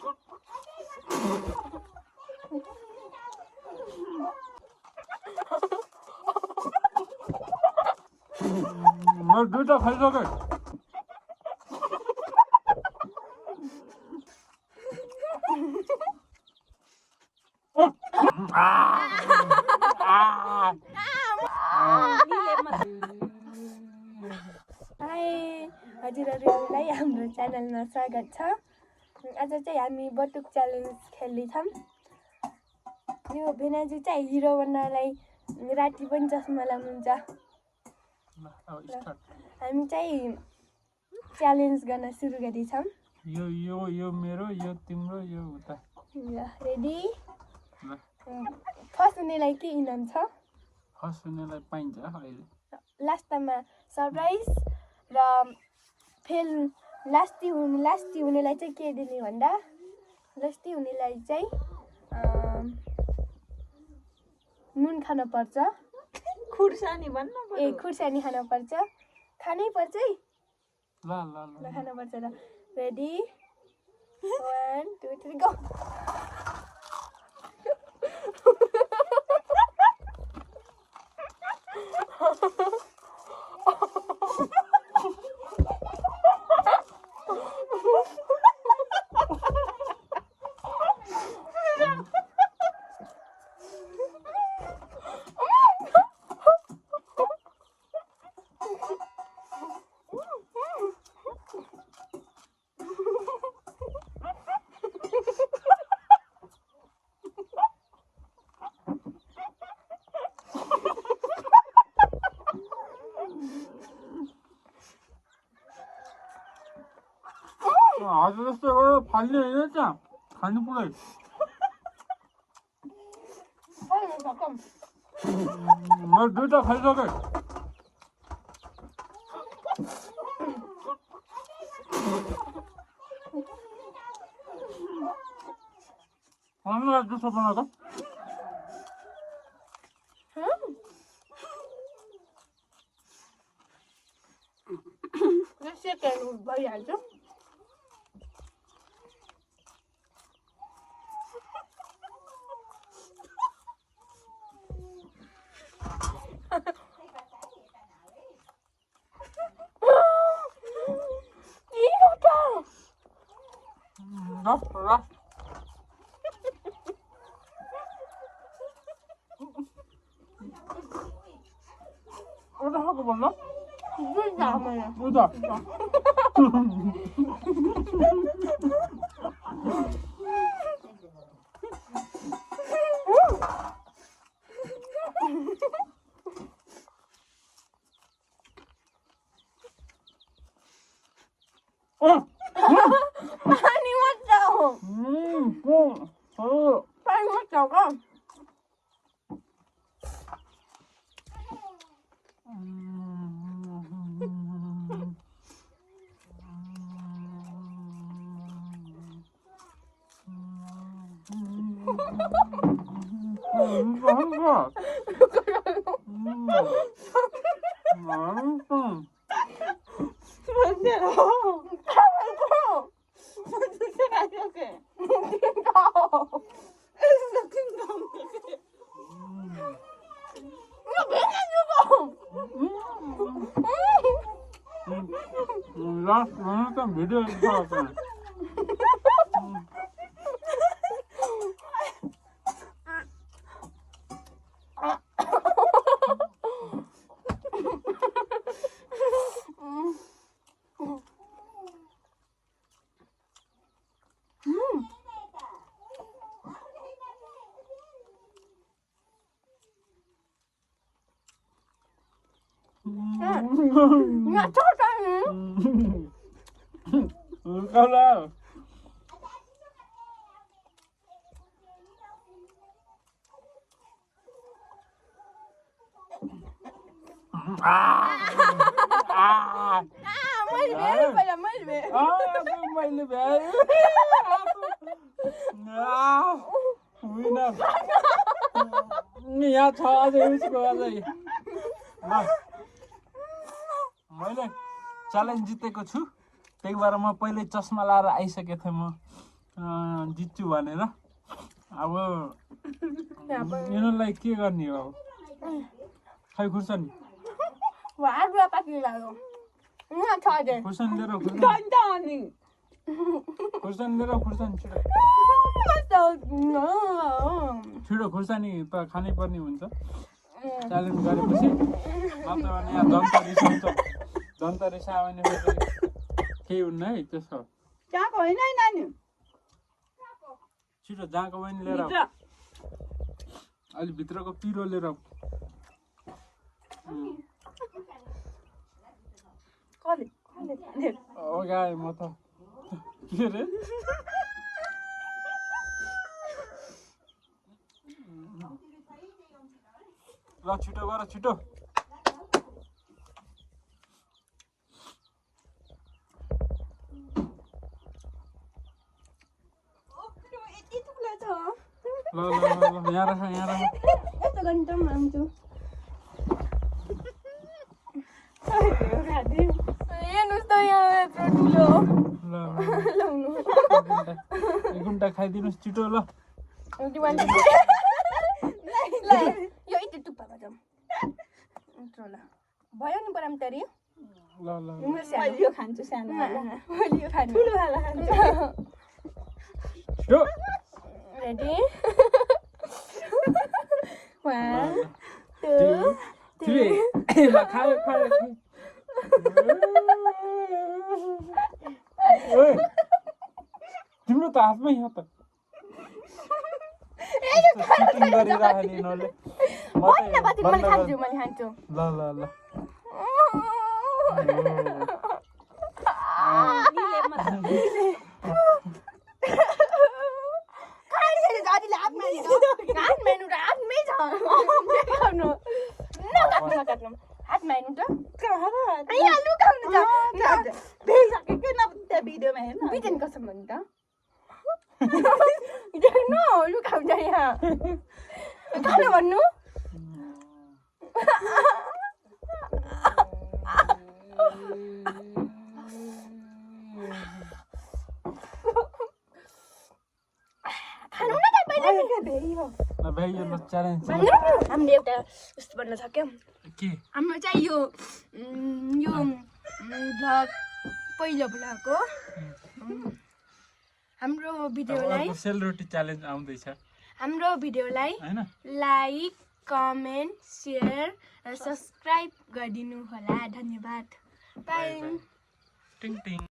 मैं दुईटा खाइसके हजुरहरूलाई हाम्रो च्यानलमा स्वागत छ। आज चाहिँ हामी बटुक च्यालेन्ज खेल्दैछौँ। यो भेनाजु चाहिँ हिरो बन्नलाई राति पनि चस्मा लाउनुहुन्छ। हामी चाहिँ च्यालेन्ज गर्न सुरु गर्दैछौँ। यो मेरो, यो तिम्रो, यो उता। रेडी? फर्स्ट हुनेलाई के इनाम छ? फर्स्ट हुनेलाई पाइन्छ अहिले। लास्टमा सरप्राइज र फेल लास्टी हुनेलाई चाहिँ के दिने भन्दा लास्टी हुनेलाई चाहिँ नुन खान पर्छ। खुर्सानी भन्न ए खुर्सानी खान पर्छ। खानै पर्छ है। ल खान पर्छ ल। Ready 1 2 3 go. आज जस्तो गरेर फाल्ने होइन त्यहाँ खानु पुरै मैं दुईटा खाइसके जस्तो बनाएको भइहाल्छ। उता खाएको भन्दा पानी मत जाओ का लास्ट मैंने तो वीडियो देखा आपने Kalau मैले भ्याएँ यहाँ छ अझै उसको अझै मैले च्यालेन्ज जितेको छु। त्यही भएर म पहिले चस्मा लाएर आइसकेको थिएँ। म जित्छु भनेर अब यिनीहरूलाई के गर्ने हो अब खै खुर्सानी आलुवा पाकिरहेको यहाँ छ अझै खुर्सानी लिएर खुर्सानी लिएर खुर्सानी छिटो खुर्सानी त खानै पर्ने हुन्छ च्यालेन्ज गरेपछि नत्र भने यहाँ जनता रिसाउँछ जनता रिसायो भने फेरि केही हुन्न है त्यसो त्यहाँको होइन है नानी छिटो जहाँको पनि लिएर आऊ। अलि भित्रको पिरो लिएर आऊ। ओ गाए म त के रे ल छिटो गर छिटो ल यहाँ राख यस्तो गर्नु त म आउँछु हेर्नुहोस् त यहाँ यत्रो ठुलो ल लाउनु एक घन्टा खाइदिनुहोस् छिटो ल यो यति टुप्पामा जाउँ यत्रो ल भयो नि बराम तरी ल ल मैले यो खान्छु सानो मैले यो खानु ठुलो वाला खान्छु छिटो रेडी 1 2 3 ल खायो ओए तिम्रो त हातमै हो त चिटिङ गरिराख्ने यिनीहरूले म त मैले खान्छु ल ल ल भिडियोमा हेर्न बिजन कसम भन्नु त लुकाउँछ यहाँ खानु भन्नु खानु न त भाइ यो च्यालेन्ज हामीले एउटा उस्तो बन्न सक्यौँ के हाम्रो चाहिँ यो भ्लग पहिलो भ्लग हो हाम्रो भिडियोलाई सेलरोटी च्यालेन्ज आउँदैछ हाम्रो भिडियोलाई हैन लाइक कमेन्ट शेयर र सब्स्क्राइब गरिदिनु होला धन्यवाद बाइ टिङ टिङ